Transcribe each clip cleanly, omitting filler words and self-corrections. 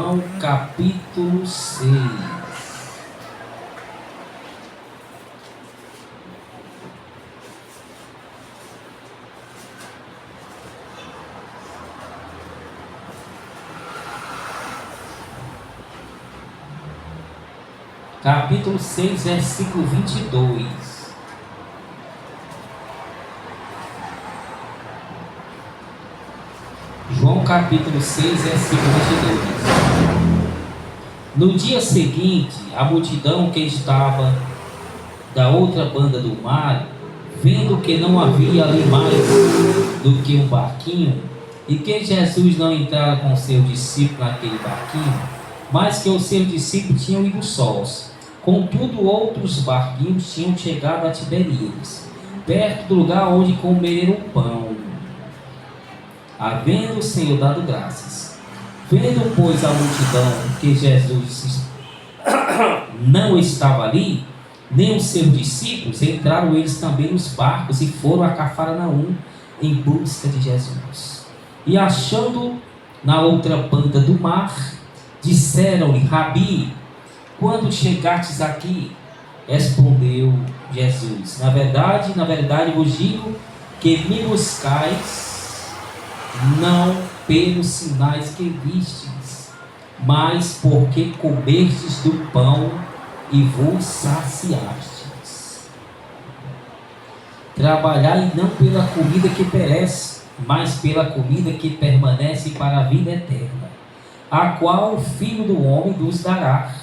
João capítulo 6. Capítulo 6, versículo 22. João capítulo 6, versículo 22. No dia seguinte, a multidão que estava da outra banda do mar, vendo que não havia ali mais do que um barquinho, e que Jesus não entrara com seus discípulos naquele barquinho, mas que os seus discípulos tinham ido sós. Contudo, outros barquinhos tinham chegado a Tiberíades, perto do lugar onde comeram o pão, havendo o Senhor dado graças. Vendo, pois, a multidão que Jesus não estava ali, nem os seus discípulos, entraram eles também nos barcos e foram a Cafarnaum em busca de Jesus. E achando na outra banda do mar, disseram-lhe: Rabi, quando chegastes aqui? Respondeu Jesus: na verdade vos digo que me buscais não pelos sinais que vistes, mas porque comestes do pão e vos saciastes. Trabalhai não pela comida que perece, mas pela comida que permanece para a vida eterna, a qual o Filho do Homem vos dará,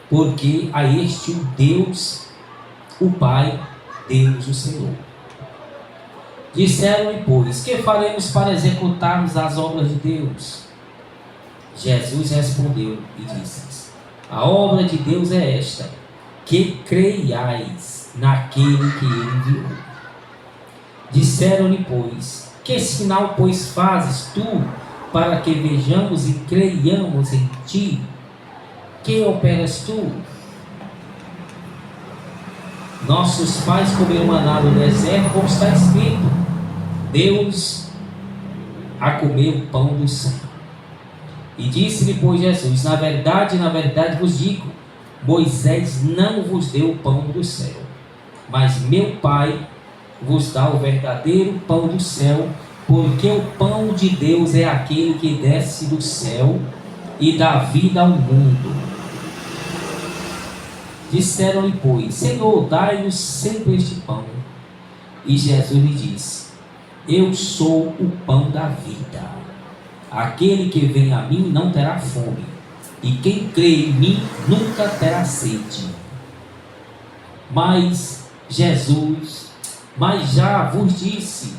porque a este o Deus, o Pai, Deus o Senhor. Disseram-lhe, pois: que faremos para executarmos as obras de Deus? Jesus respondeu e disse: a obra de Deus é esta, que creiais naquele que ele enviou. Disseram-lhe, pois: que sinal, pois, fazes tu, para que vejamos e creiamos em ti? Que operas tu? Nossos pais comeram maná no deserto, como está escrito: Deus a comeu o pão do céu. E disse-lhe, pois, Jesus: na verdade vos digo, Moisés não vos deu o pão do céu, mas meu Pai vos dá o verdadeiro pão do céu, porque o pão de Deus é aquele que desce do céu e dá vida ao mundo. Disseram-lhe, pois: Senhor, dai-nos sempre este pão. E Jesus lhe disse: eu sou o pão da vida. Aquele que vem a mim não terá fome, e quem crê em mim nunca terá sede. Mas já vos disse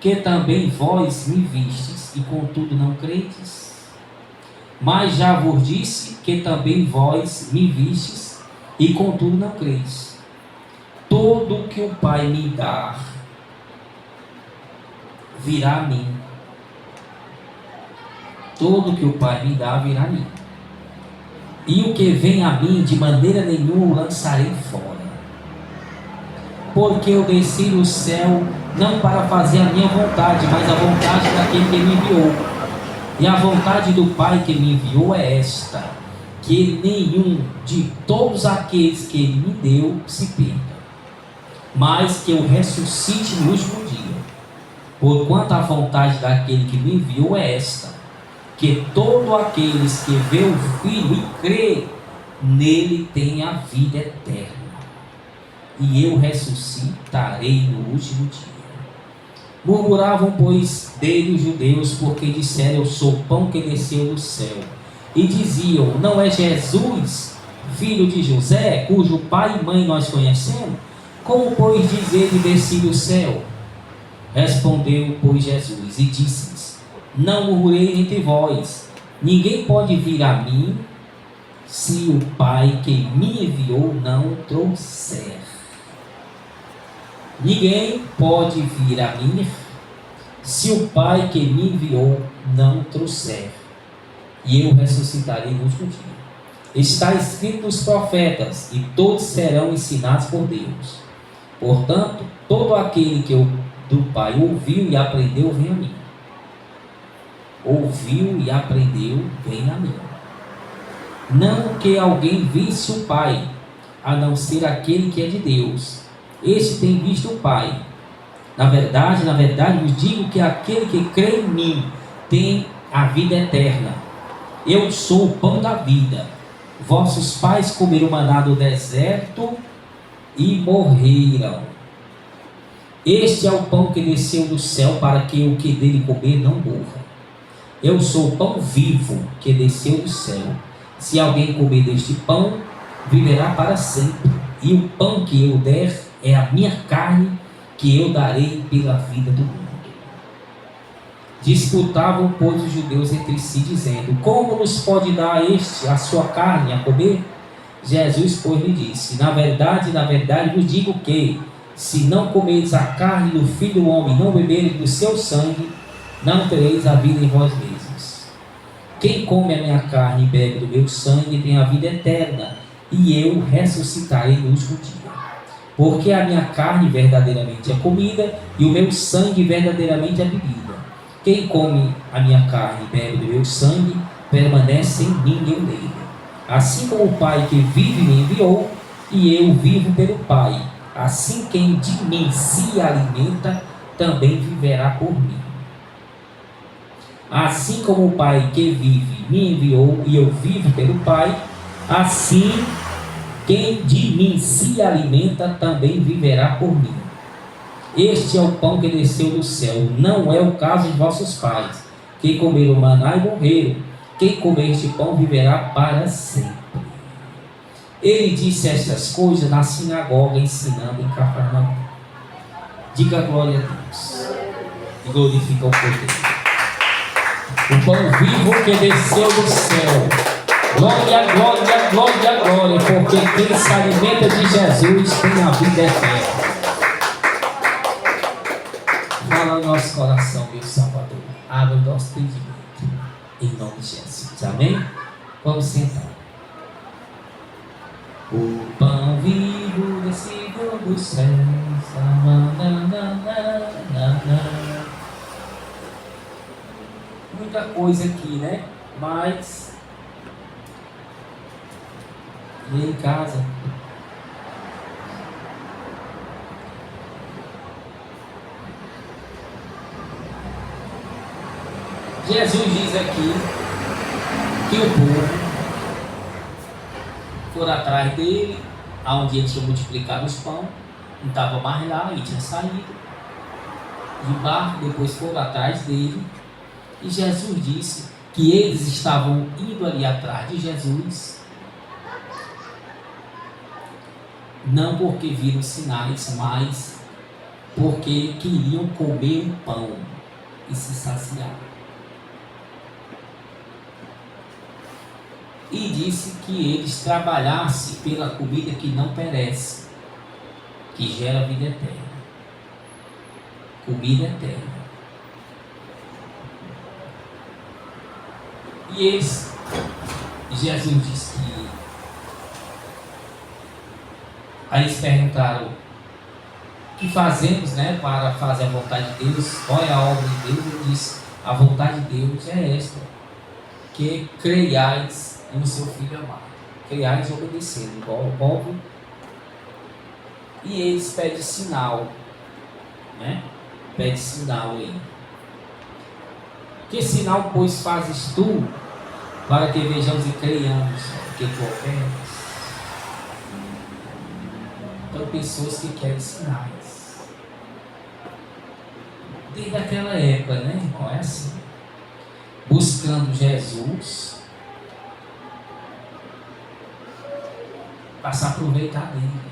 que também vós me vistes, e contudo não credes. Mas já vos disse que também vós me vistes, e contudo não creis. Todo o que o Pai me dá virá a mim. Todo o que o Pai me dá virá a mim. E o que vem a mim, de maneira nenhuma o lançarei fora. Porque eu desci do céu não para fazer a minha vontade, mas a vontade daquele que me enviou. E a vontade do Pai que me enviou é esta: que nenhum de todos aqueles que ele me deu se perca, mas que eu ressuscite no último dia. Porquanto a vontade daquele que me enviou é esta: que todos aqueles que vê o Filho e crê nele tenham a vida eterna, e eu ressuscitarei no último dia. Murmuravam, pois, dele os judeus, porque disseram: eu sou o pão que desceu do céu. E diziam: não é Jesus, filho de José, cujo pai e mãe nós conhecemos? Como, pois, diz ele: desci do céu? Respondeu, pois, Jesus e disse-lhes: não murmurei entre vós. Ninguém pode vir a mim se o Pai que me enviou não trouxer. Ninguém pode vir a mim se o Pai que me enviou não trouxer, e eu ressuscitarei no último dia. Está escrito nos profetas, e todos serão ensinados por Deus. Portanto, todo aquele que do Pai ouviu e aprendeu, vem a mim. Ouviu e aprendeu, vem a mim. Não que alguém visse o Pai, a não ser aquele que é de Deus. Este tem visto o Pai. Na verdade, vos digo que aquele que crê em mim tem a vida eterna. Eu sou o pão da vida. Vossos pais comeram maná do deserto e morreram. Este é o pão que desceu do céu, para que o que dele comer não morra. Eu sou o pão vivo que desceu do céu. Se alguém comer deste pão, viverá para sempre. E o pão que eu der é a minha carne, que eu darei pela vida do mundo. Disputavam, pois, os judeus entre si, dizendo: como nos pode dar este a sua carne a comer? Jesus, pois, lhe disse: na verdade, vos digo que, se não comereis a carne do Filho do Homem, não bebereis do seu sangue, não tereis a vida em vós mesmos. Quem come a minha carne e bebe do meu sangue tem a vida eterna, e eu ressuscitarei no último dia. Porque a minha carne verdadeiramente é comida, e o meu sangue verdadeiramente é bebida. Quem come a minha carne e bebe do meu sangue, permanece em mim e eu nele. Assim como o Pai que vive me enviou, e eu vivo pelo Pai, assim quem de mim se alimenta, também viverá por mim. Assim como o Pai que vive me enviou, e eu vivo pelo Pai, assim quem de mim se alimenta, também viverá por mim. Este é o pão que desceu do céu. Não é o caso de vossos pais, que comeram maná e morreram. Quem comer este pão viverá para sempre. Ele disse estas coisas na sinagoga, ensinando em Cafarnaum. Diga glória a Deus. E glorifica o poder. O pão vivo que desceu do céu. Glória, glória, glória, glória. Porque quem se alimenta de Jesus tem a vida eterna. Fala no nosso coração, meu Salvador. Abra o nosso entendimento. Em nome de Jesus. Amém? Vamos sentar. O pão vivo descido do céu. Muita coisa aqui, né? Mas e em casa, Jesus diz aqui que o povo foram atrás dele, aonde ele tinha multiplicado os pães, não estava mais lá, ele tinha saído de barco, depois foram atrás dele, e Jesus disse que eles estavam indo ali atrás de Jesus, não porque viram sinais, mas porque queriam comer o pão e se saciar. E disse que eles trabalhassem pela comida que não perece, que gera vida eterna. Comida eterna. E eles, Jesus disse que, aí eles perguntaram: o que fazemos, né, para fazer a vontade de Deus? Qual é a obra de Deus? Ele disse: a vontade de Deus é esta, que creiais no seu Filho amado, creiais obedecendo, igual o povo. E eles pedem sinal, né? Pede sinal aí. Que sinal, pois, fazes tu, para que vejamos e creiamos o que tu ofertas? Então, pessoas que querem sinais. Desde aquela época, né, irmão? É assim. Buscando Jesus, para se aproveitar dele.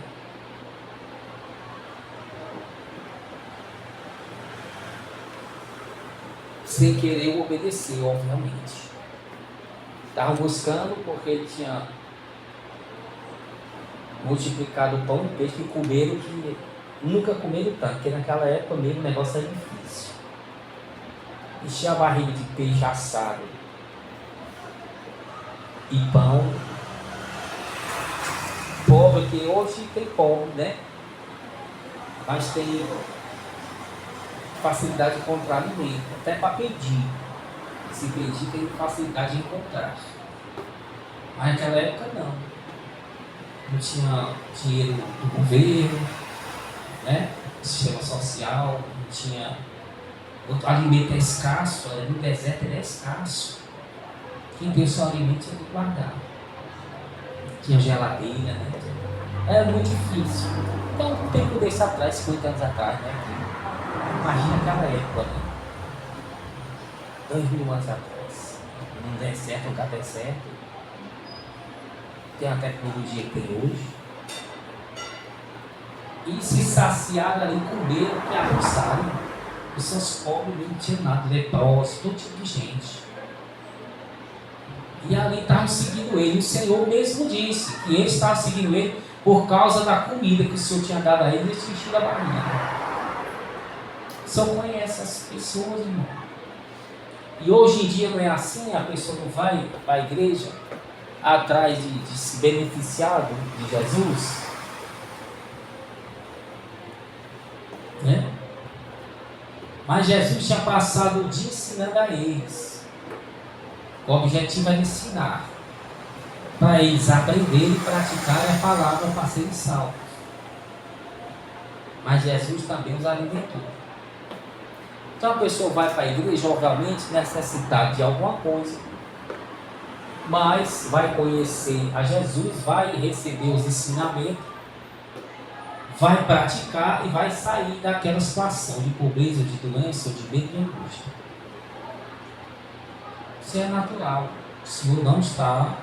Sem querer obedecer, obviamente. Estavam buscando porque ele tinha multiplicado o pão e peixe, que comeram, que nunca comeram tanto, porque naquela época mesmo o negócio era difícil. Encher a barriga de peixe assado e pão. Pobre, que hoje tem pobre, né? Mas tem facilidade de encontrar alimento, até para pedir. Se pedir, tem facilidade de encontrar. Mas naquela época não. Não tinha dinheiro do governo, né? Sistema social, não tinha. O alimento é escasso, no deserto ele é escasso. Quem tem o seu alimento tinha que guardar. Tinha geladeira, né? Era muito difícil. Então, um tempo desse atrás, 50 anos atrás, né? Imagina aquela época, né? 2000 anos atrás. Num deserto, lugar deserto. Tem a tecnologia que tem hoje. E se saciaram ali, comeram, que almoçaram. Os seus pobres não tinham nada, leprosos, todo tipo de gente. E ali estavam seguindo ele. O Senhor mesmo disse que eles estavam seguindo ele por causa da comida que o Senhor tinha dado a eles e eles tinham enchido a barriga. O Senhor conhece as pessoas, irmão. E hoje em dia não é assim, a pessoa não vai para a igreja atrás de se beneficiar de Jesus, né? Mas Jesus tinha passado o dia ensinando a eles. O objetivo era ensinar, para eles aprenderem e praticarem a palavra para serem salvos. Mas Jesus também os alimentou. Então a pessoa vai para a igreja, obviamente, necessitada de alguma coisa, mas vai conhecer a Jesus, vai receber os ensinamentos, vai praticar e vai sair daquela situação de pobreza, de doença, de medo e angústia. Isso é natural. O Senhor não está.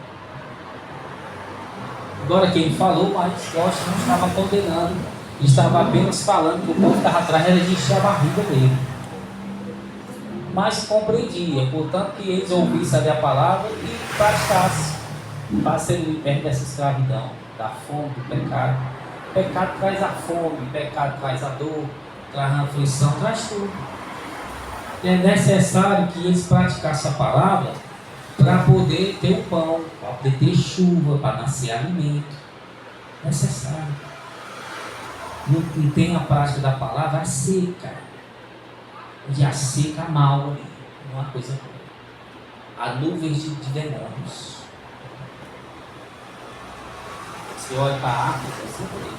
Agora quem falou, mas Costa não estava condenando, estava apenas falando que o povo estava atrás era de encher a barriga dele. Mas compreendia, portanto, que eles ouvissem a palavra e praticassem, para serem libertos dessa escravidão, da fome, do pecado. O pecado traz a fome, o pecado traz a dor, traz a aflição, traz tudo. É necessário que eles praticassem a palavra para poder ter o pão, para poder ter chuva, para nascer alimento. Necessário. Não tem a prática da palavra, é seca. E a seca mal ali, não é uma coisa boa. Há nuvens de demônios. Você olha para a árvore, você vê.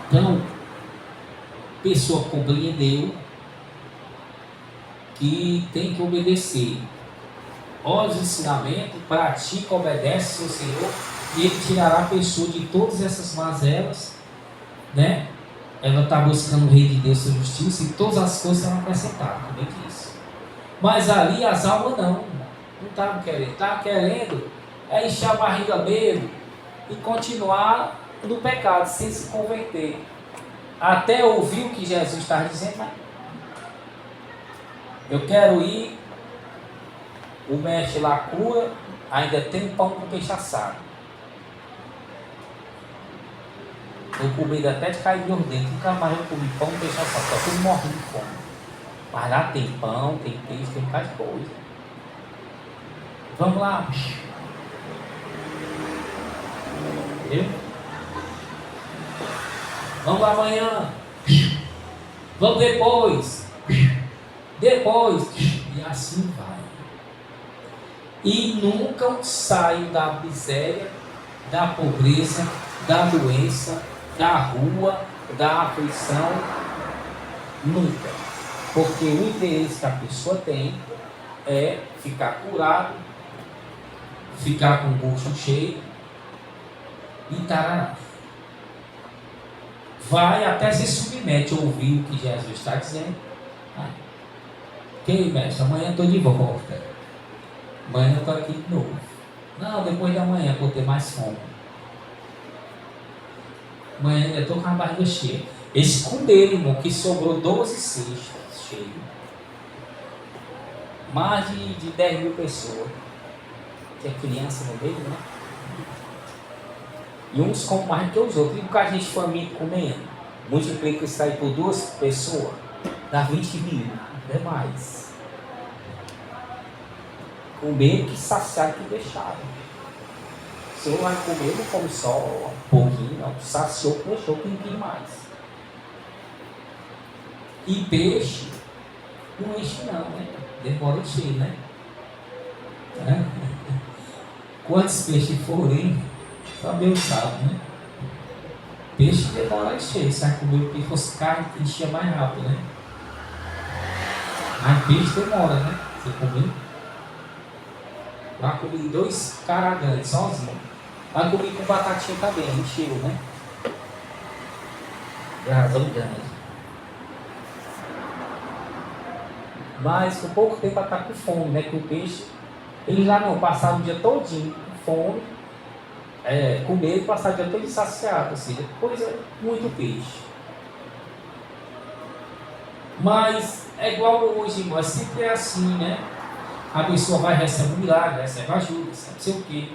Então, a pessoa compreendeu que tem que obedecer aos ensinamentos, pratica, obedece ao seu Senhor, e Ele tirará a pessoa de todas essas mazelas, né? Ela está buscando o Rei de Deus, sua justiça, e todas as coisas serão acrescentadas, como eu disse. Mas ali as almas não estavam querendo. Estavam querendo encher a barriga mesmo e continuar no pecado, sem se converter. Até ouvir o que Jesus estava dizendo, mas eu quero ir, o mestre lá cura, ainda tem pão com peixe assado. Eu comi até de cair meu dentro, nunca mais eu comi pão com peixe assado, só fui morrendo de fome. Mas lá tem pão, tem peixe, tem cada coisa. Vamos lá. Entendeu? Vamos lá amanhã. Vamos depois. Depois. E assim vai. E nunca saio da miséria, da pobreza, da doença, da rua, da aflição. Nunca. Porque o interesse que a pessoa tem é ficar curado, ficar com o bucho cheio e tarará. Vai até se submete a ouvir o que Jesus está dizendo. Ok, mestre, amanhã estou de volta. Amanhã eu estou aqui de novo. Não, depois da manhã vou ter mais fome. Amanhã eu estou com a barriga cheia. Eles comeram, irmão, que sobrou 12 cestas cheias. Mais de 10 mil pessoas. Tem criança no meio, né? E uns comem mais do que os outros. E por causa de família comendo, multiplica isso aí por 2 pessoas, dá 20 mil, não é mais. Comer que saciar que deixaram. O senhor vai comer, não come só um pouquinho, não. Saciou, deixou que não quis mais. E peixe não enche não, né? Demora encher, né? Né? Quantos peixes forem, só Deus sabe, né? Peixe demora a encher, se vai comer o que fosse carne, enchia mais rápido, né? Mas peixe demora, né? Você comer. Lá comi 2 caras grandes, sozinho. Lá comi com batatinha também, encheu, né? Razão grande. Mas com pouco tempo ela está com fome, né? Que o peixe, ele já não passava o dia todinho com fome, comer e passar o dia todo saciado, assim, coisa muito peixe. Mas é igual hoje, irmão, sempre é assim, né? A pessoa vai receber um milagre, recebe ajuda, não sei o quê.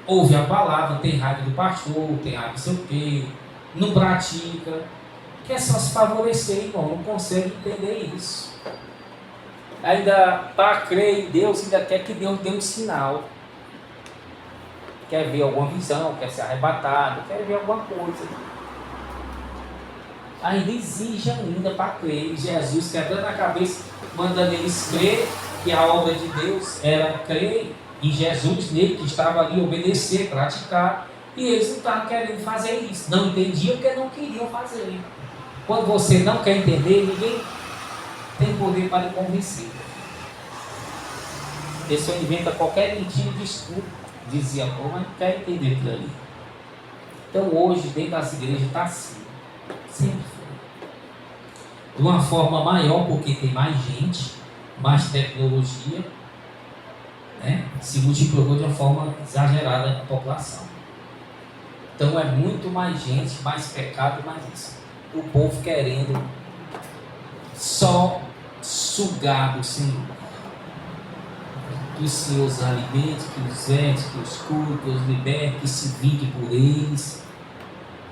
Ouve a palavra, tem raiva do pastor, tem raiva não sei o quê, não pratica. Quer só se favorecer, irmão, não consegue entender isso. Ainda para crer em Deus, ainda quer que Deus dê um sinal. Quer ver alguma visão, quer ser arrebatado, quer ver alguma coisa. Ainda exige ainda para crer em Jesus, quebrando a cabeça, mandando eles crer que a obra de Deus era crer em Jesus, nele que estava ali, obedecer, praticar. E eles não estavam querendo fazer isso. Não entendiam porque não queriam fazer. Quando você não quer entender, ninguém tem poder para lhe convencer. A pessoa inventa qualquer mentira de desculpa. Dizia, pô, mas não quer entender aquilo ali. Então hoje, dentro das igrejas, está assim. Sempre foi. De uma forma maior, porque tem mais gente, mais tecnologia, né? Se multiplicou de uma forma exagerada na população. Então é muito mais gente, mais pecado, mais isso. O povo querendo só sugar do Senhor. Que os seus alimentos, que os veste, que os cure, que os liberte, que se vingue por eles,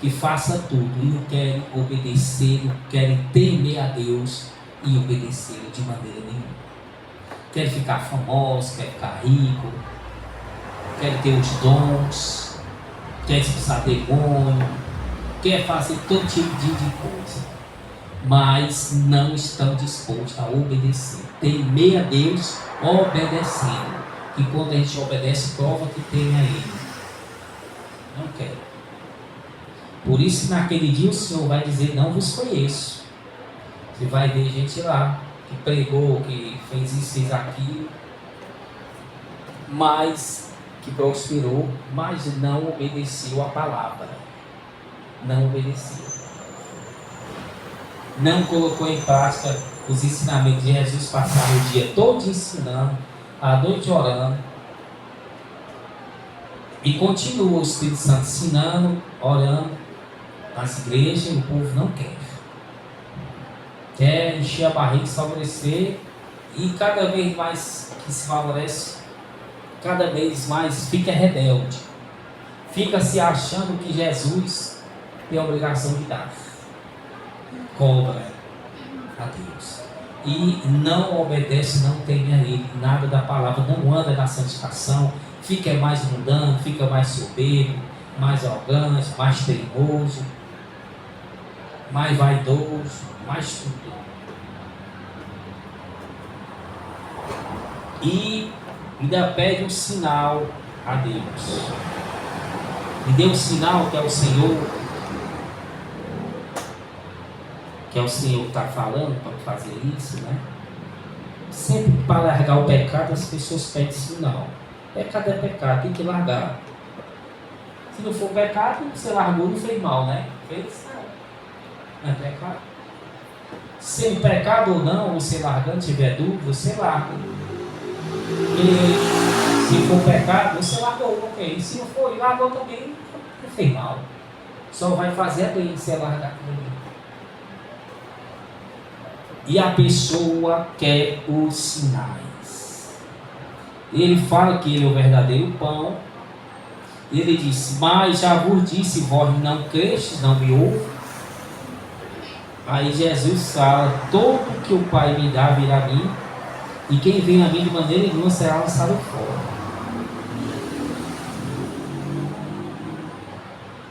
que faça tudo. E não querem obedecer, não querem temer a Deus e obedecê-lo de maneira nenhuma. Querem ficar famosos, querem ficar ricos, querem ter os dons, querem expulsar demônio, querem fazer todo tipo de coisa, mas não estão dispostos a obedecer. Temer a Deus obedecendo. E quando a gente obedece, prova que teme a Ele. Não quer. Por isso, naquele dia, o Senhor vai dizer: não vos conheço. Você vai ver gente lá que pregou, que fez isso, fez aquilo, mas que prosperou, mas não obedeceu a palavra. Não obedeceu. Não colocou em prática os ensinamentos de Jesus. Passava o dia todo ensinando, a noite orando, e continua o Espírito Santo ensinando, orando nas igrejas, e o povo não quer. Quer encher a barriga, se favorecer, e cada vez mais que se favorece, cada vez mais fica rebelde, fica se achando que Jesus tem a obrigação de dar, cobra a Deus, e não obedece, não teme a Ele, nada da palavra, não anda na santificação, fica mais mundano, fica mais soberbo, mais arrogante, mais teimoso, mais vaidoso, mais tudo. E ainda pede um sinal a Deus. E deu um sinal que é o Senhor, que está falando para fazer isso, né? Sempre para largar o pecado, as pessoas pedem sinal. Pecado é pecado, tem que largar. Se não for pecado, você largou, não fez mal, né? Fez? Não é pecado. Sem pecado ou não, você largando, tiver dúvida, você larga. E se for pecado, você largou, ok. Se não for, largou também, não fez mal. Só vai fazer bem se largar também. E a pessoa quer os sinais. Ele fala que ele é o verdadeiro pão. Ele disse: mas já vos disse, vós não crestes, não me ouve. Aí Jesus fala: todo que o Pai me dá virá a mim, e quem vem a mim de maneira nenhuma será lançado fora.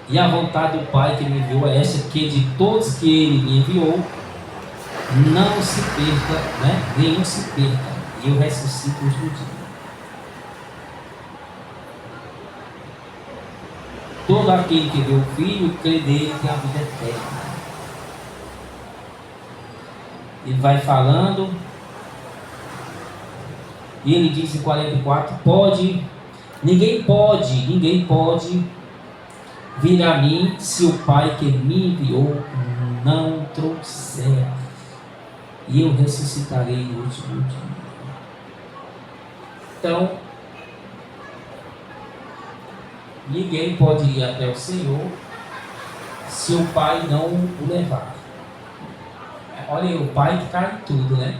E a vontade do Pai que me enviou é esta, que de todos que Ele me enviou, não se perca, né? Nenhum se perca, e eu ressuscito os do dia. Todo aquele que vê o Filho e crê nele tem a vida eterna. Ele vai falando, e ele diz em 44, ninguém pode vir a mim se o Pai que me enviou não trouxer, e eu ressuscitarei no último dia. Então, ninguém pode ir até o Senhor se o Pai não o levar. Olha aí, o Pai que está em tudo, né?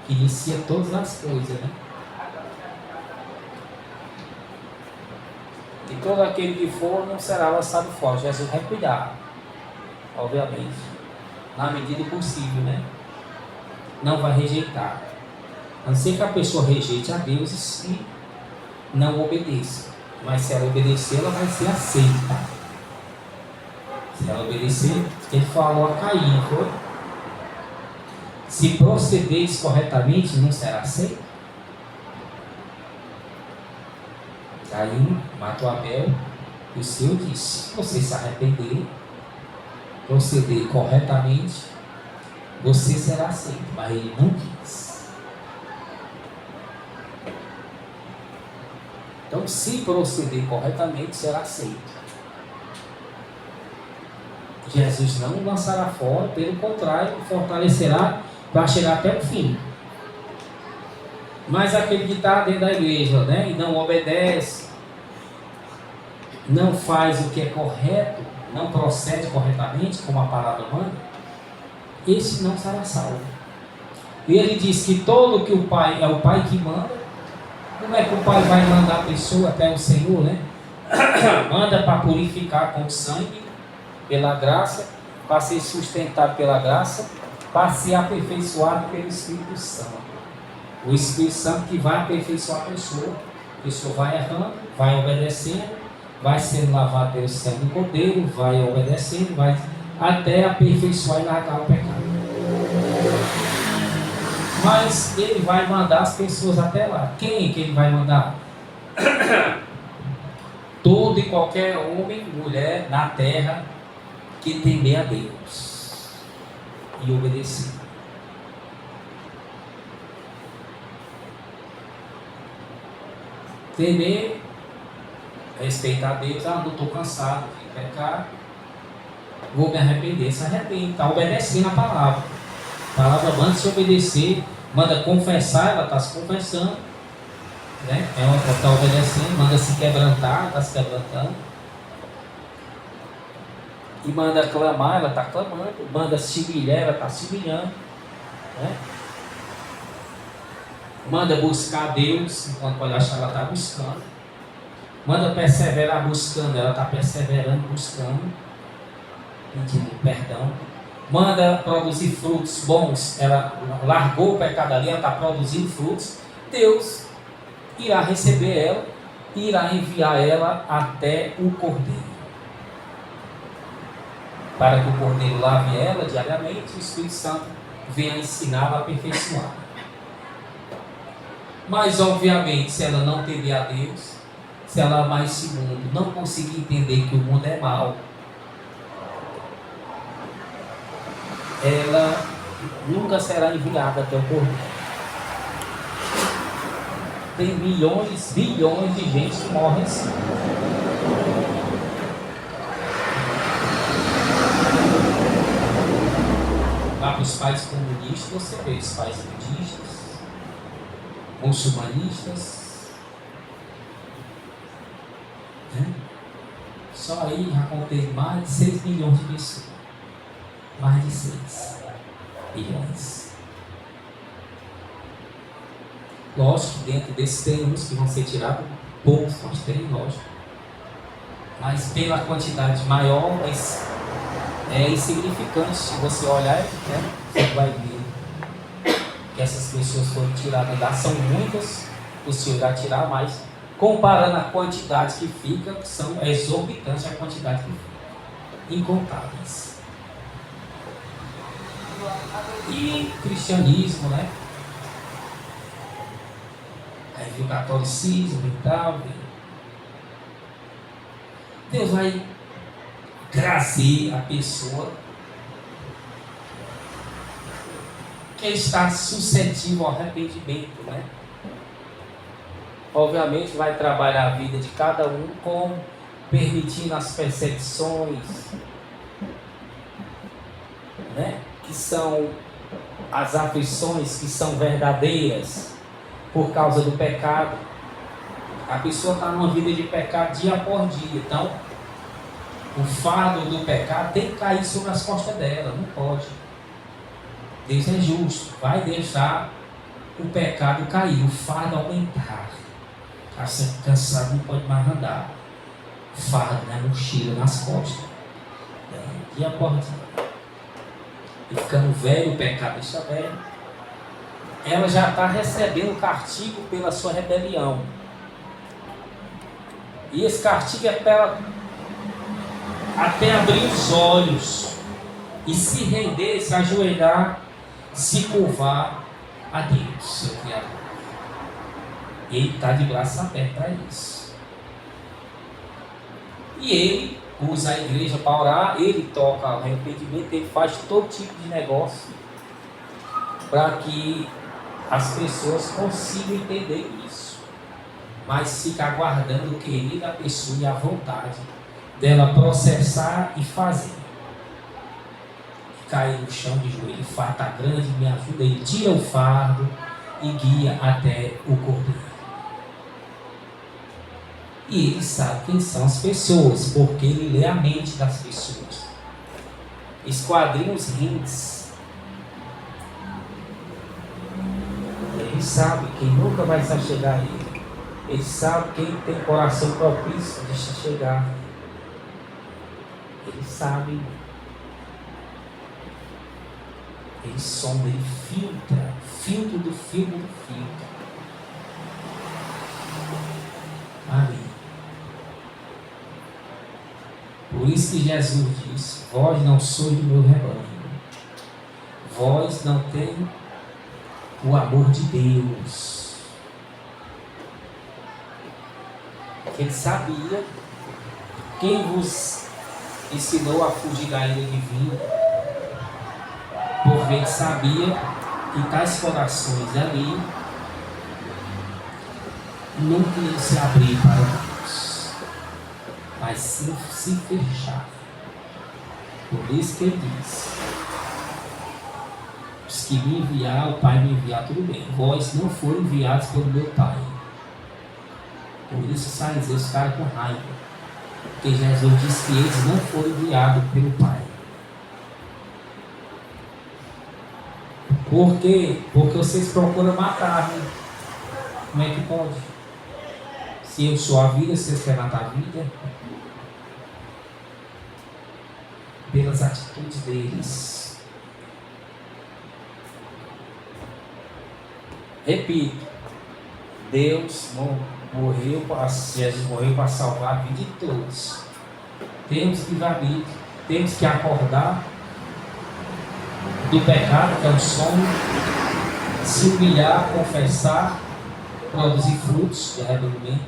Que inicia todas as coisas, né? E todo aquele que for não será lançado fora. Jesus vai cuidar, obviamente, na medida possível, né? Não vai rejeitar. A não ser que a pessoa rejeite a Deus e não obedeça. Mas se ela obedecer, ela vai ser aceita. Se ela obedecer, ele falou a Caim, não foi? Se procederes corretamente, não será aceito. Caim matou Abel, e o Senhor disse: se você se arrepender, proceder corretamente, você será aceito. Mas ele não quis. Então, se proceder corretamente, será aceito. Jesus não o lançará fora, pelo contrário, o fortalecerá para chegar até o fim. Mas aquele que está dentro da igreja, né, e não obedece, não faz o que é correto, não procede corretamente, como a palavra manda, esse não será salvo. E ele diz que todo que o Pai, é o Pai que manda. Como é que o Pai vai mandar a pessoa até o Senhor, né? Manda para purificar com sangue, pela graça, para ser sustentado pela graça, para ser aperfeiçoado pelo Espírito Santo. O Espírito Santo que vai aperfeiçoar a pessoa vai errando, vai obedecendo, vai sendo lavado pelo sangue do Cordeiro, vai obedecendo, vai até aperfeiçoar e largar o pecado. Mas ele vai mandar as pessoas até lá. Quem que ele vai mandar? Todo e qualquer homem, mulher na terra que temer a Deus e obedecer. Temer, respeitar Deus. Não estou cansado de pecar, vou me arrepender. Se arrepende, está obedecendo a palavra. A palavra manda se obedecer, manda confessar, ela está se confessando, né? Ela está obedecendo, manda se quebrantar, está se quebrantando. E manda clamar, ela está clamando. Manda se humilhar, ela está se humilhando, né? Manda buscar Deus, enquanto pode achar, ela está buscando. Manda perseverar buscando, ela está perseverando, buscando, pedindo perdão. Manda produzir frutos bons, ela largou o pecado ali, ela está produzindo frutos. Deus irá receber ela e irá enviar ela até o Cordeiro, para que o Cordeiro lave ela diariamente e o Espírito Santo venha ensiná-la a aperfeiçoar. Mas obviamente, se ela não temer a Deus, se ela amar esse mundo, não conseguir entender que o mundo é mau, ela nunca será enviada até o Cordeiro. Tem milhões, bilhões de gente que morre assim. Lá para os países comunistas, você vê os países budistas, muçulmanistas, né? Só aí já contei mais de 6 milhões de pessoas. Mais de 6 milhões. Lógico que dentro desses tem uns que vão ser tirados, poucos, mas tem, lógico. Mas pela quantidade maior, mas é insignificante. Se você olhar, né, você vai ver que essas pessoas foram tiradas da. São muitas, o Senhor irá tirar, mas comparando a quantidade que fica, são exorbitantes a quantidade que fica. Incontáveis. E cristianismo, né? Aí viu o catolicismo e tal. Deus vai trazer a pessoa que está suscetível ao arrependimento, né? Obviamente vai trabalhar a vida de cada um com permitindo as percepções, né? Que são as aflições que são verdadeiras por causa do pecado. A pessoa está numa vida de pecado dia após dia, então o fardo do pecado tem que cair sobre as costas dela, não pode. Deus é justo, vai deixar o pecado cair, o fardo aumentar. Está sempre cansado, não pode mais andar. O fardo na mochila, nas costas, dia após dia. E ficando velho, o pecado está velho. Ela já está recebendo castigo pela sua rebelião. E esse castigo é para ela até abrir os olhos e se render, se ajoelhar, se curvar a Deus, seu Criador. Ele está de braço aberto para isso. E ele usa a igreja para orar, ele toca o arrependimento, ele faz todo tipo de negócio para que as pessoas consigam entender isso. Mas fica aguardando o querer da pessoa e a vontade dela processar e fazer. Cair no chão de joelho, o fardo está grande, me ajuda. Ele tira o fardo e guia até o cordeiro. E ele sabe quem são as pessoas, porque ele lê a mente das pessoas. Esquadrinha os rins. Ele sabe quem nunca vai se chegar a ele. Ele sabe quem tem coração propício de se chegar. Ele sabe. Ele sonda, ele filtra. Filtro do filtro do filtro. Amém. Por isso que Jesus disse: vós não sois do meu rebanho. Vós não tem o amor de Deus. Ele sabia quem vos ensinou a fugir da ira divina, porque ele sabia que tais corações ali não queriam se abrir para Deus, mas se fechar. Por isso que ele diz: os que me enviar, o Pai me enviar, tudo bem. Vós não foram enviados pelo meu Pai. Por isso os fariseus ficaram com raiva, porque Jesus disse que eles não foram enviados pelo Pai. Por quê? Porque vocês procuram matar-me. Como é que pode? Se eu sou a vida, vocês querem matar a vida? Pelas atitudes deles. Repito, Deus Jesus morreu para salvar a vida de todos. Temos que viver, temos que acordar do pecado, que é o sono, se humilhar, confessar, produzir frutos de arrependimento,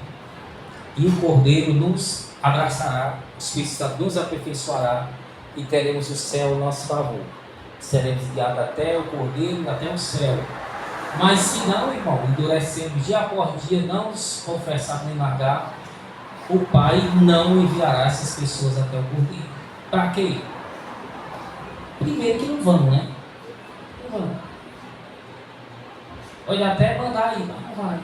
e o Cordeiro nos abraçará, o Espírito Santo nos aperfeiçoará e teremos o céu a nosso favor. Seremos guiados até o Cordeiro, até o céu. Mas se não, irmão, endurecemos dia após dia, não nos confessar nem largar, o Pai não enviará essas pessoas até o Cordeiro. Para quê? Primeiro que não vão, né? Não vão. Pode até mandar aí, mas não vai.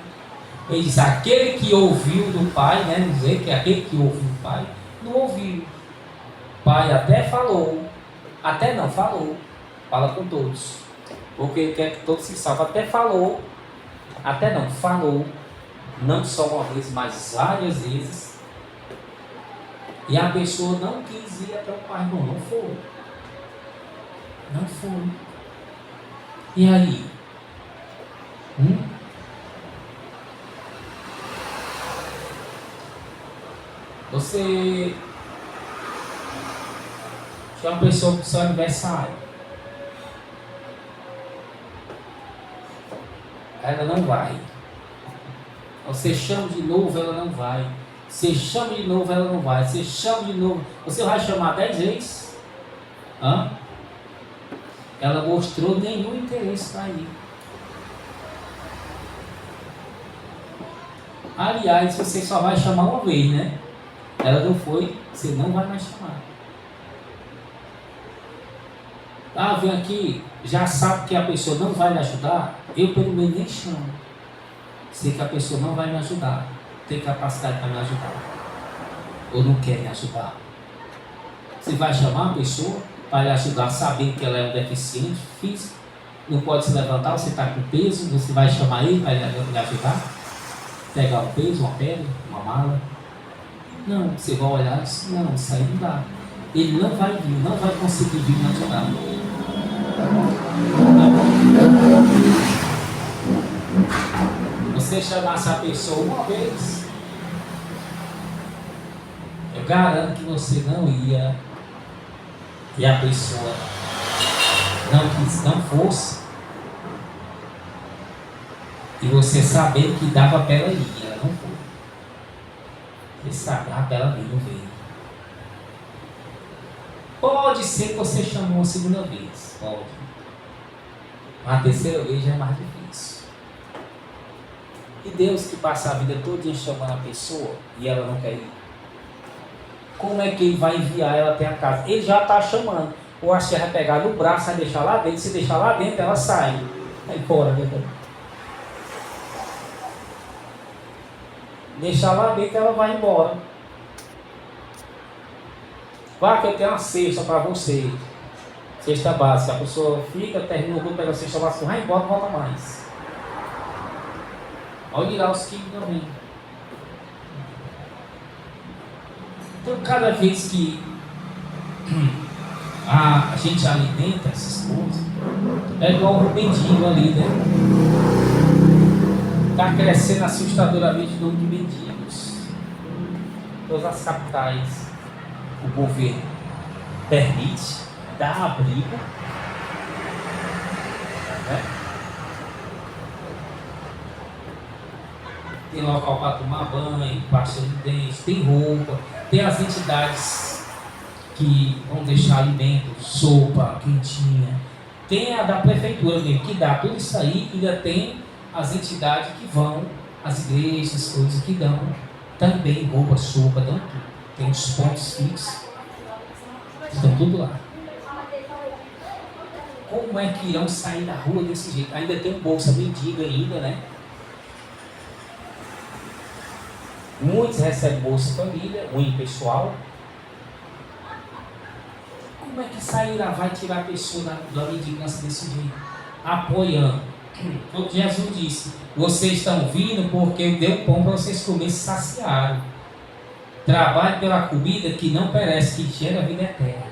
Ele diz: aquele que ouviu do Pai, né? Dizer que aquele que ouviu do Pai, não ouviu. O Pai até falou, até não falou, fala com todos. Porque ele quer que todos se salvem. Até falou, até não falou, não só uma vez, mas várias vezes. E a pessoa não quis ir até o Pai, não foi. Não foi. E aí? Você chama uma pessoa para o seu aniversário. Ela não vai. Você chama de novo, ela não vai. Você chama de novo, ela não vai. Você chama de novo, você vai chamar 10 vezes. Hã? Ela mostrou nenhum interesse para ir. Aliás, você só vai chamar uma vez, né? Ela não foi, você não vai mais chamar. Ah, vem aqui, já sabe que a pessoa não vai lhe ajudar, eu pelo menos nem chamo. Sei que a pessoa não vai me ajudar, tem capacidade para me ajudar, ou não quer me ajudar. Você vai chamar a pessoa para lhe ajudar, sabendo que ela é um deficiente físico, não pode se levantar, você está com peso, você vai chamar ele para lhe ajudar? Pegar um peso, uma pedra, uma mala? Não, você vai olhar e diz, não, isso aí não dá. Ele não vai vir, não vai conseguir vir me ajudar. Você chamasse a pessoa uma vez, eu garanto que você não ia, e a pessoa não fosse, e você saber que dava para ela ir, ela não foi. Você sabe, dava para ela vir, não veio. Pode ser que você chamou a segunda vez, pode. Mas a terceira vez já é mais difícil. E Deus que passa a vida toda chamando a pessoa e ela não quer ir, como é que Ele vai enviar ela até a casa? Ele já está chamando. Ou acho que vai pegar no braço, vai deixar lá dentro. Se deixar lá dentro, ela sai. Vai embora, né? Deixar lá dentro, ela vai embora. Vá que eu tenho uma cesta para você. Cesta básica. A pessoa fica, termina o culto, pega a cesta básica, vai embora, não volta mais. Olha lá os que não vêm. Então, cada vez que a gente alimenta essas coisas, é igual o mendigo ali, né? Está crescendo assustadoramente o número de mendigos. Todas as capitais, o governo permite, dá abrigo, né? Tem local para tomar banho, pasta de dente, tem roupa, tem as entidades que vão deixar alimento, sopa quentinha, tem a da prefeitura mesmo, que dá tudo isso aí, e ainda tem as entidades que vão, as igrejas, coisas que dão também roupa, sopa, dão tudo. Tem os pontos fixos, estão tudo lá. Como é que irão sair da rua desse jeito? Ainda tem um bolsa mendiga ainda, né? Muitos recebem Bolsa Família, pessoal. Como é que sairá, vai tirar a pessoa da mendigância desse jeito? Apoiando. Como Jesus disse, vocês estão vindo porque eu dei o pão para vocês comerem e se saciarem. Trabalhe pela comida que não perece, que gera a vida eterna.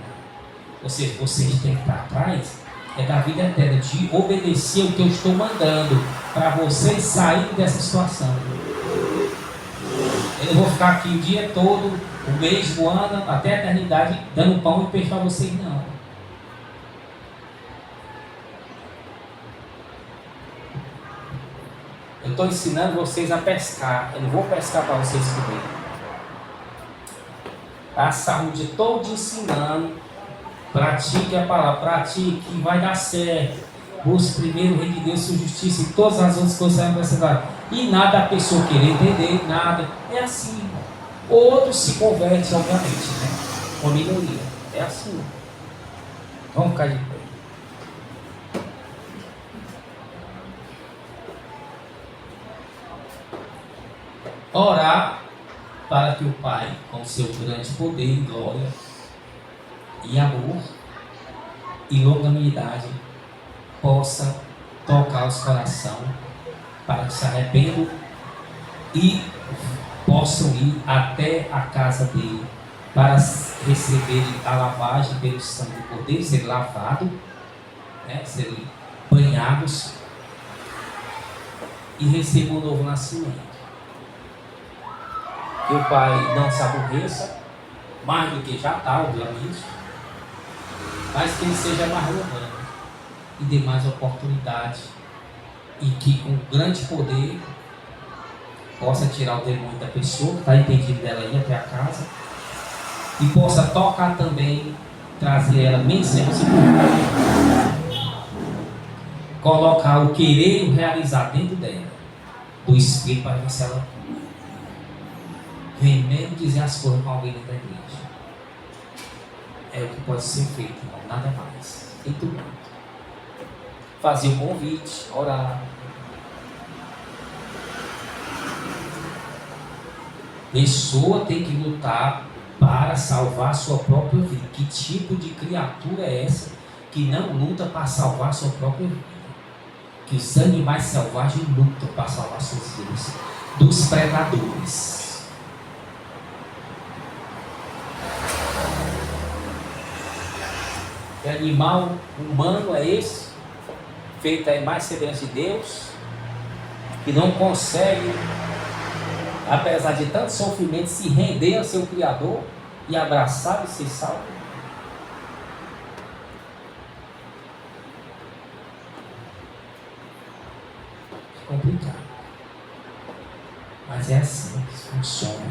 Ou seja, vocês têm que estar atrás da vida eterna, de obedecer o que eu estou mandando, para vocês saírem dessa situação. Eu não vou ficar aqui o dia todo, o mês, o ano, até a eternidade, dando pão e peixe para vocês, não. Eu estou ensinando vocês a pescar. Eu não vou pescar para vocês comerem. A saúde, estou te ensinando. Pratique a palavra, pratique, vai dar certo. Busque primeiro o reino de Deus, sua justiça, e todas as outras coisas serão acrescentadas. E nada a pessoa querer entender, nada. É assim. Outros se convertem, obviamente, né? Uma minoria. É assim. Vamos ficar de pé. Orar para que o Pai, com seu grande poder e glória, e amor e longanimidade, possa tocar os corações para que se arrependam e possam ir até a casa dele para receber a lavagem pelo sangue do Cordeiro, ser lavado, né, serem banhados e recebam um novo nascimento. Que o Pai não se aborreça mais do que já está, obviamente, mas que Ele seja mais longano e dê mais oportunidade, e que com grande poder possa tirar o demônio da pessoa, que está impedindo dela ir até a casa, e possa tocar também, trazer ela merecendo colocar o querer e o realizar dentro dela, do Espírito, para ver se ela vem mesmo dizer as coisas com alguém dentro da igreja. É o que pode ser feito, irmão, nada mais. Feito muito. Fazer o convite, orar. Pessoa tem que lutar para salvar a sua própria vida. Que tipo de criatura é essa que não luta para salvar a sua própria vida? Que os animais selvagens lutam para salvar suas vidas dos predadores. Que animal humano é esse? Feito a mais semelhança de Deus, que não consegue, apesar de tanto sofrimento, se render ao seu Criador e abraçar e ser salvo. É complicado, mas é assim que funciona.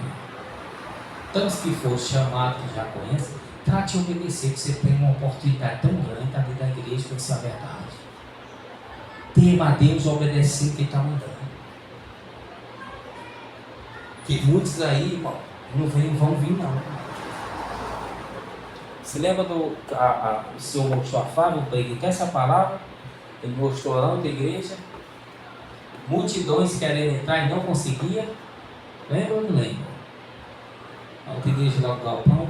Tantos que for chamado, que já conhece, trate de obedecer, que você tem uma oportunidade tão grande dentro da igreja, para isso é a verdade. Tema a Deus, obedecer o que está mandando. Que muitos aí, irmão, não vão vir não. Se lembra o Senhor mostrou a Fábio, preguei essa palavra, ele mostrou lá na igreja, multidões querendo entrar e não conseguia. Lembra ou não lembra? A outra igreja lá do Galpão.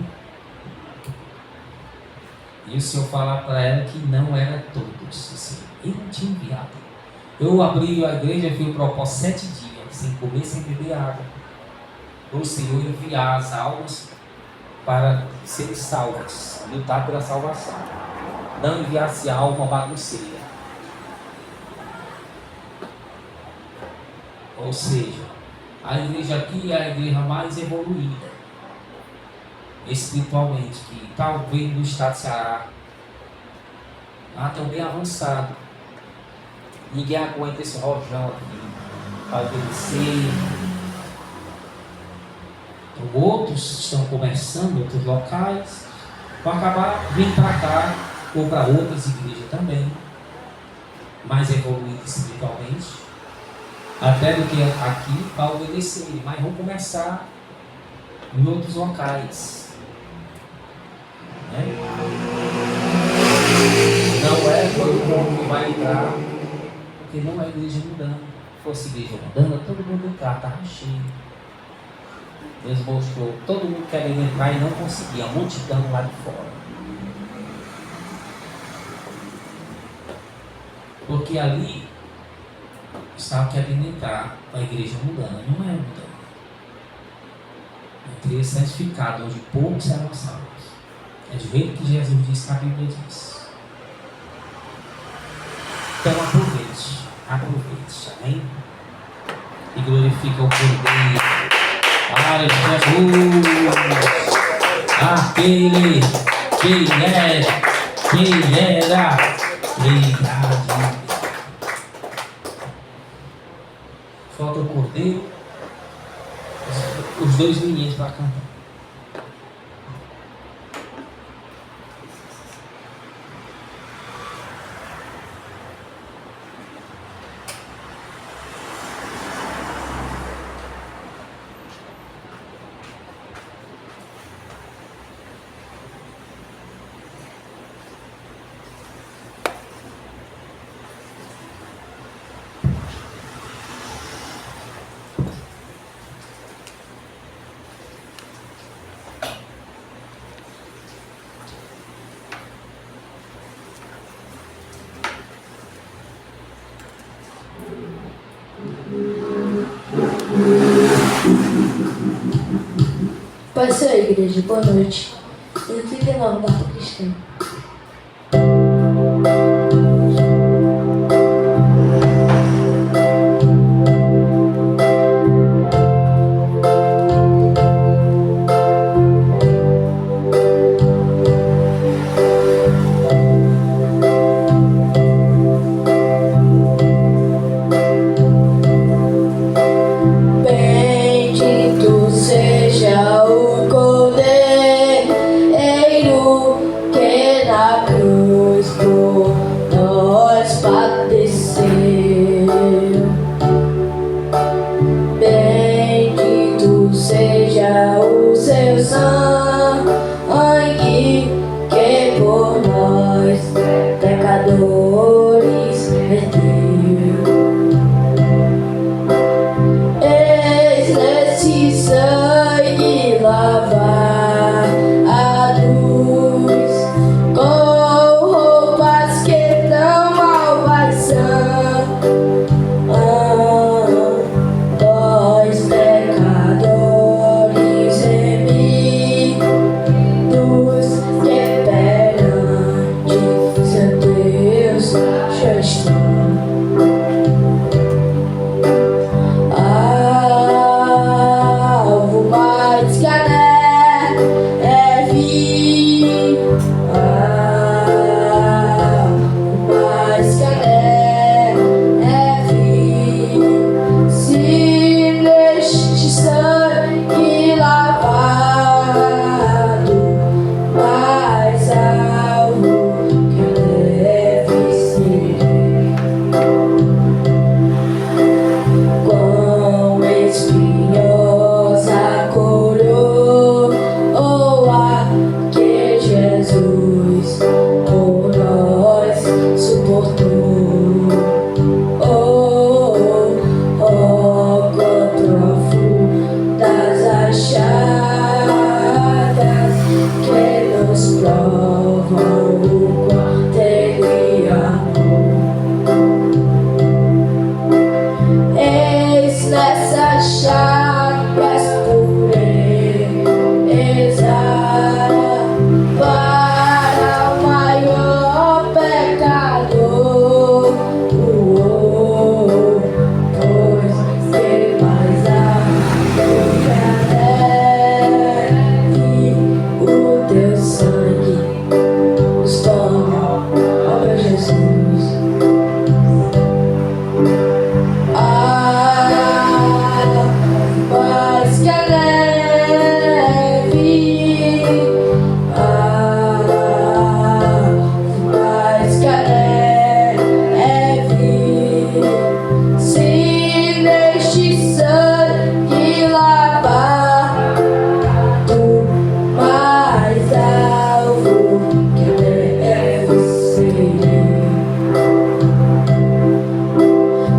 E o Senhor falar para ela que não era todos, assim, ele não tinha enviado. Eu abri a igreja, fui propósito 7 dias, sem comer, sem beber água. O Senhor enviar as almas para serem salvas, lutar pela salvação. Não enviasse a alma bagunceira. Ou seja, a igreja aqui é a igreja mais evoluída espiritualmente, que talvez no estado de Ceará lá também avançado. Ninguém aguenta esse rojão aqui para obedecer. Então, outros estão começando, outros locais, vão acabar vindo para cá ou para outras igrejas também, mais evoluídas espiritualmente, até do que aqui, para obedecer, mas vão começar em outros locais. Não é todo mundo que vai entrar, porque não é a igreja mudando. Se fosse igreja mudando, todo mundo entrar, estava cheio. Deus mostrou todo mundo querendo entrar e não conseguia, a multidão lá de fora. Porque ali estavam querendo entrar para a igreja mudando, não é mudando. A igreja santificada, onde poucos serão salvos. É do jeito que Jesus disse, que a Bíblia diz. Então aproveite, amém? E glorifica o Cordeiro. Glória a Jesus. Aquele quem era, verdade. Falta o Cordeiro, os 2 meninos para cantar. Pai, sua igreja, boa noite. Eu 39 da Arte Cristã. Bem seja o seu sangue que por nós, pecadores, verteu. Eis nesse sangue lavar a luz, com roupas que tão malvas são. Nós pecadores remidos, que perante seu Deus já estão. Alvo mais que a neve, alvo mais que a neve, se neste sangue lavado, mais alvo que a neve serei. Quão espinhosa coroa que Jesus por nós suportou. Quão profundas as chagas que nos provam o quanto Ele amou. Eis nessas chagas pureza para o maior pecador. Pois que mais alto que a neve, o teu sangue nos torna, ó meu Jesus. Mais que a neve, mais que a neve, se neste sangue lavado, mais alvo que a neve serei.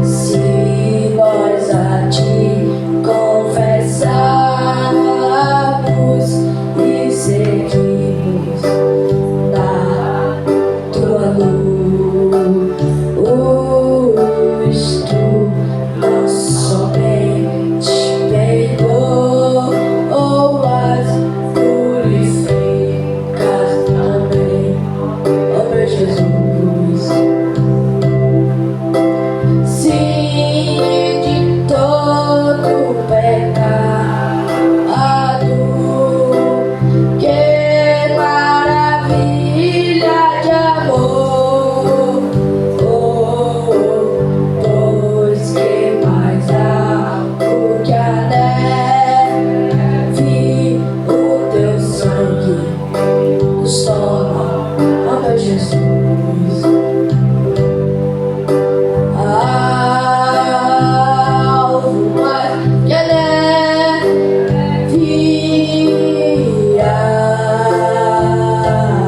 Se nós a ti confessarmos e seguirmos na tua luz, tu não somente perdoas, purificas também, ó meu Jesus. Sim, de todo pecado, que maravilha de amor. Pois que mais alto que a neve, o teu sangue nos torna, ó meu Jesus. Alvo mais que a neve,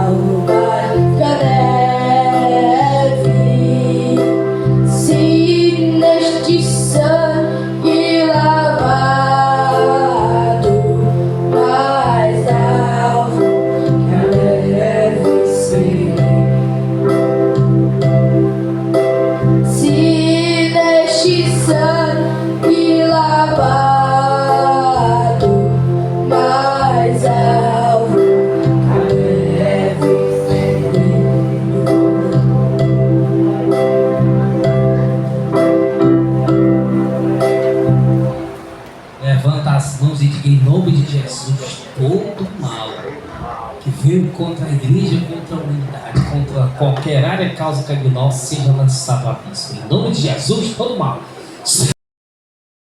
alvo mais que a neve, se neste sangue lavado, mais alvo que a neve serei. Se neste sangue lavado, mais alvo que a neve serei. Levanta as mãos e diga em nome de Jesus: todo mal que veio contra a igreja, contra a humanidade, contra qualquer área, causa criminosa, seja lançado ao abismo. Em nome de Jesus, todo mal